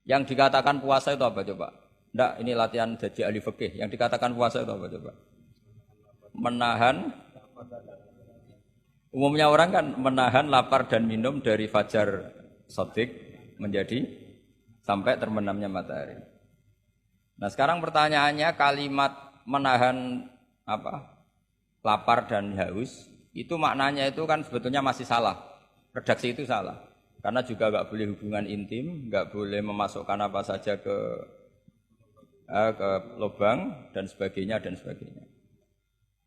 Yang dikatakan puasa itu apa coba? Ndak, ini latihan jadi ahli fikih. Yang dikatakan puasa itu apa coba? Menahan. Umumnya orang kan menahan lapar dan minum dari fajar shadiq menjadi sampai terbenamnya matahari. Nah sekarang pertanyaannya kalimat menahan apa? Lapar dan haus itu maknanya itu kan sebetulnya masih salah. Redaksi itu salah. Karena juga nggak boleh hubungan intim, nggak boleh memasukkan apa saja ke lubang dan sebagainya dan sebagainya.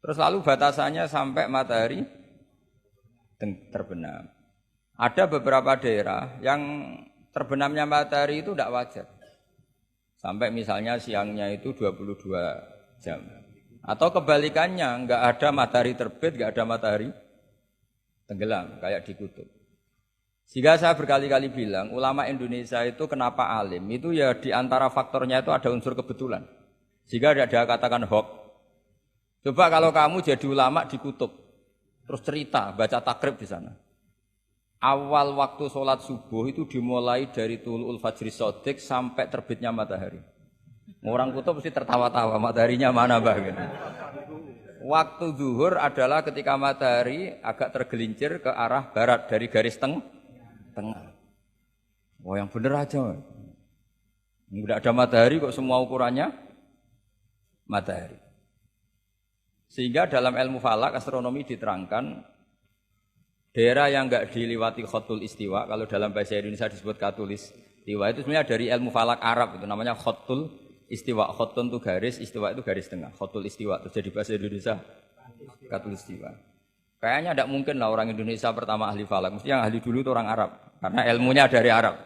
Terus lalu batasannya sampai matahari terbenam. Ada beberapa daerah yang terbenamnya matahari itu tidak wajar. Sampai misalnya siangnya itu 22 jam. Atau kebalikannya, enggak ada matahari terbit, enggak ada matahari tenggelam, kayak di kutub. Sehingga saya berkali-kali bilang, ulama Indonesia itu kenapa alim? Itu ya di antara faktornya itu ada unsur kebetulan. Sehingga ada katakan hoax. Coba kalau kamu jadi ulama di kutub, terus cerita, baca takrib di sana. Awal waktu sholat subuh itu dimulai dari Tulu'ul Fajri Shadiq sampai terbitnya matahari. Orang kutub mesti tertawa-tawa, mataharinya mana bah? Gitu. Waktu zuhur adalah ketika matahari agak tergelincir ke arah barat dari garis tengah. Wah yang bener aja. Tidak ada matahari kok semua ukurannya matahari. Sehingga dalam ilmu falak astronomi diterangkan daerah yang enggak diliwati khotul istiwa, kalau dalam bahasa Indonesia disebut katul istiwa, itu sebenarnya dari ilmu falak Arab, itu namanya khotul istiwa. Khotun itu garis, istiwa itu garis tengah. Khotul istiwa, terus jadi bahasa Indonesia katul istiwa. Kayaknya tidak mungkin lah orang Indonesia pertama ahli falak, mesti yang ahli dulu itu orang Arab, karena ilmunya dari Arab.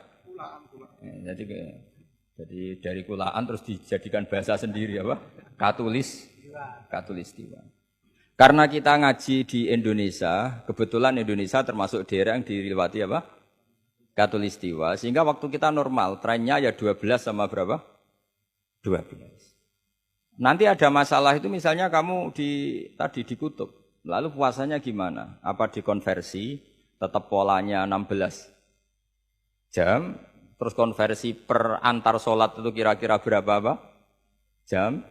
Jadi dari kulaan terus dijadikan bahasa sendiri apa? Katulistiwa. Karena kita ngaji di Indonesia, kebetulan Indonesia termasuk daerah yang dilewati apa? Katulistiwa. Sehingga waktu kita normal, trennya ya 12 sama berapa? 12. Nanti ada masalah itu misalnya kamu tadi di kutub, lalu puasanya gimana? Apa dikonversi, tetap polanya 16 jam, terus konversi per antar sholat itu kira-kira berapa apa? Jam?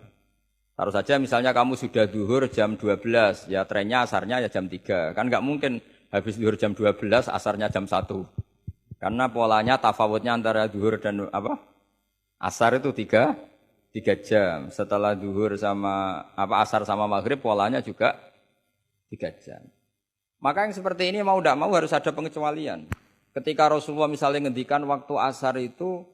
Taruh saja misalnya kamu sudah zuhur jam 12, ya trennya asarnya ya jam 3. Kan nggak mungkin habis zuhur jam 12, asarnya jam 1. Karena polanya tafawutnya antara zuhur dan apa? Asar itu 3 jam. Setelah zuhur sama asar sama maghrib polanya juga 3 jam. Maka yang seperti ini mau tidak mau harus ada pengecualian. Ketika Rasulullah misalnya ngendikan waktu asar itu